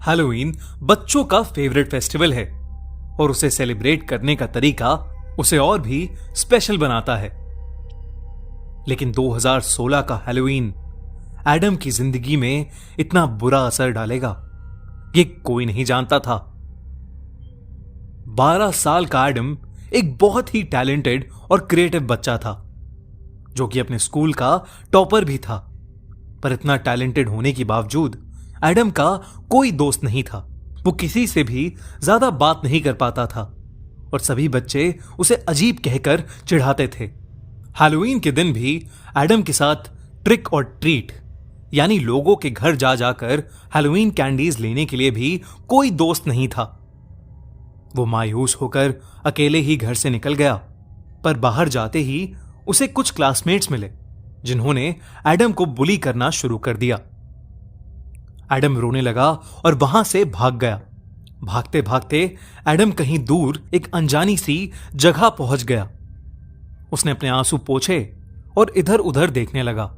Halloween बच्चों का favourite festival है और उसे सेलिब्रेट करने का तरीका उसे और भी स्पेशल बनाता है। लेकिन 2016 का हैलोवीन एडम की जिंदगी में इतना बुरा असर डालेगा, ये कोई नहीं जानता था। 12 साल का एडम एक बहुत ही टैलेंटेड और क्रिएटिव बच्चा था, जो कि अपने स्कूल का टॉपर भी था। पर इतना टैलेंटेड होने के बावजूद एडम का कोई दोस्त नहीं था। वो किसी से भी ज्यादा बात नहीं कर पाता था और सभी बच्चे उसे अजीब कहकर चिढ़ाते थे। हैलोवीन के दिन भी एडम के साथ ट्रिक और ट्रीट यानी लोगों के घर जा जाकर हैलोवीन कैंडीज लेने के लिए भी कोई दोस्त नहीं था। वो मायूस होकर अकेले ही घर से निकल गया। पर बाहर जाते ही उसे कुछ क्लासमेट्स मिले जिन्होंने एडम को बुली करना शुरू कर दिया। एडम रोने लगा और वहां से भाग गया। भागते भागते एडम कहीं दूर एक अनजानी सी जगह पहुंच गया। उसने अपने आंसू पोंछे और इधर उधर देखने लगा।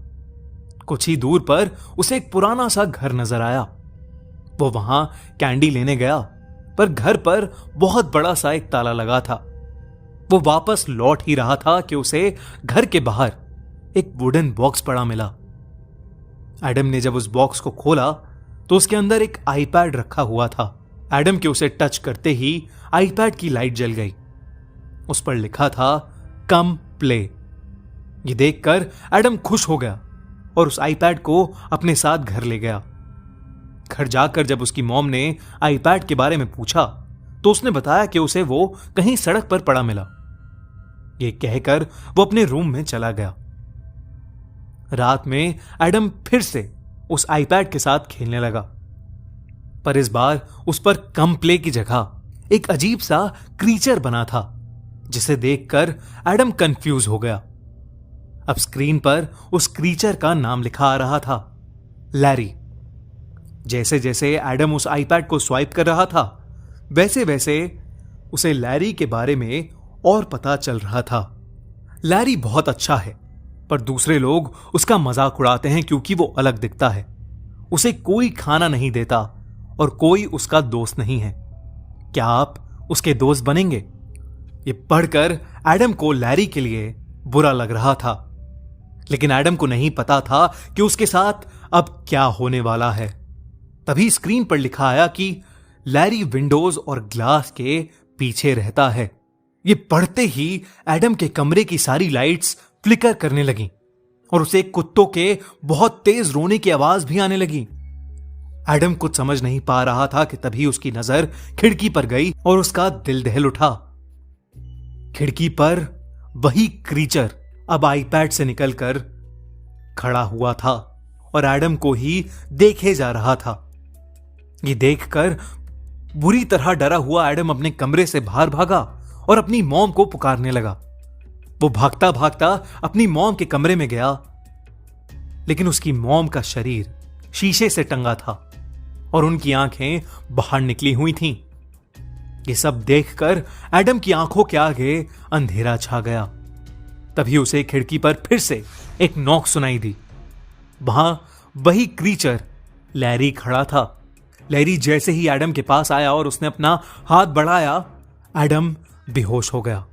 कुछ ही दूर पर उसे एक पुराना सा घर नजर आया। वो वहां कैंडी लेने गया, पर घर पर बहुत बड़ा सा एक ताला लगा था। वो वापस लौट ही रहा था कि उसे घर के बाहर एक वुडन बॉक्स पड़ा मिला। एडम ने जब उस बॉक्स को खोला तो उसके अंदर एक आईपैड रखा हुआ था। एडम के उसे टच करते ही आईपैड की लाइट जल गई। उस पर लिखा था कम प्ले। ये देखकर एडम खुश हो गया और उस आईपैड को अपने साथ घर ले गया। घर जाकर जब उसकी मॉम ने आईपैड के बारे में पूछा तो उसने बताया कि उसे वो कहीं सड़क पर पड़ा मिला। ये कहकर वो अपने रूम में चला गया। रात में एडम फिर से उस आईपैड के साथ खेलने लगा, पर इस बार उस पर कम प्ले की जगह एक अजीब सा क्रीचर बना था, जिसे देखकर एडम कंफ्यूज हो गया। अब स्क्रीन पर उस क्रीचर का नाम लिखा आ रहा था, लैरी। जैसे जैसे एडम उस आईपैड को स्वाइप कर रहा था, वैसे वैसे उसे लैरी के बारे में और पता चल रहा था। लैरी बहुत अच्छा है, पर दूसरे लोग उसका मजाक उड़ाते हैं क्योंकि वो अलग दिखता है। उसे कोई खाना नहीं देता और कोई उसका दोस्त नहीं है। क्या आप उसके दोस्त बनेंगे? ये पढ़कर एडम को लैरी के लिए बुरा लग रहा था, लेकिन एडम को नहीं पता था कि उसके साथ अब क्या होने वाला है। तभी स्क्रीन पर लिखा आया कि लैरी विंडोज और ग्लास के पीछे रहता है। ये पढ़ते ही एडम के कमरे की सारी लाइट्स फ्लिकर करने लगी और उसे कुत्तों के बहुत तेज रोने की आवाज भी आने लगी। एडम कुछ समझ नहीं पा रहा था कि तभी उसकी नजर खिड़की पर गई और उसका दिल दहल उठा। खिड़की पर वही क्रीचर अब आईपैड से निकलकर खड़ा हुआ था और एडम को ही देखे जा रहा था। ये देखकर बुरी तरह डरा हुआ एडम अपने कमरे से बाहर भागा और अपनी मॉम को पुकारने लगा। वो भागता भागता अपनी मॉम के कमरे में गया, लेकिन उसकी मॉम का शरीर शीशे से टंगा था और उनकी आंखें बाहर निकली हुई थीं। ये सब देखकर एडम की आंखों के आगे अंधेरा छा गया। तभी उसे खिड़की पर फिर से एक नॉक सुनाई दी। वहां वही क्रीचर लैरी खड़ा था। लैरी जैसे ही एडम के पास आया और उसने अपना हाथ बढ़ाया, एडम बेहोश हो गया।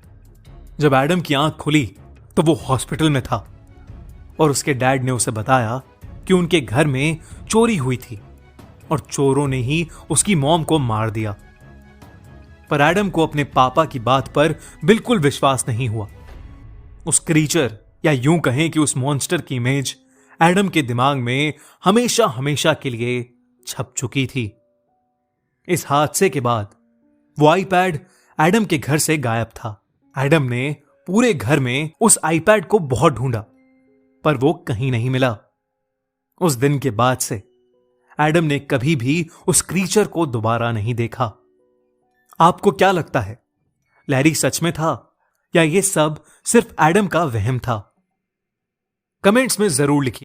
जब एडम की आंख खुली तो वो हॉस्पिटल में था और उसके डैड ने उसे बताया कि उनके घर में चोरी हुई थी और चोरों ने ही उसकी मॉम को मार दिया। पर एडम को अपने पापा की बात पर बिल्कुल विश्वास नहीं हुआ। उस क्रीचर या यूं कहें कि उस मॉन्स्टर की इमेज एडम के दिमाग में हमेशा हमेशा के लिए छप चुकी थी। इस हादसे के बाद वो आईपैड एडम के घर से गायब था। एडम ने पूरे घर में उस आईपैड को बहुत ढूंढा, पर वो कहीं नहीं मिला। उस दिन के बाद से एडम ने कभी भी उस क्रीचर को दोबारा नहीं देखा। आपको क्या लगता है, लैरी सच में था या ये सब सिर्फ एडम का वहम था? कमेंट्स में जरूर लिखिए।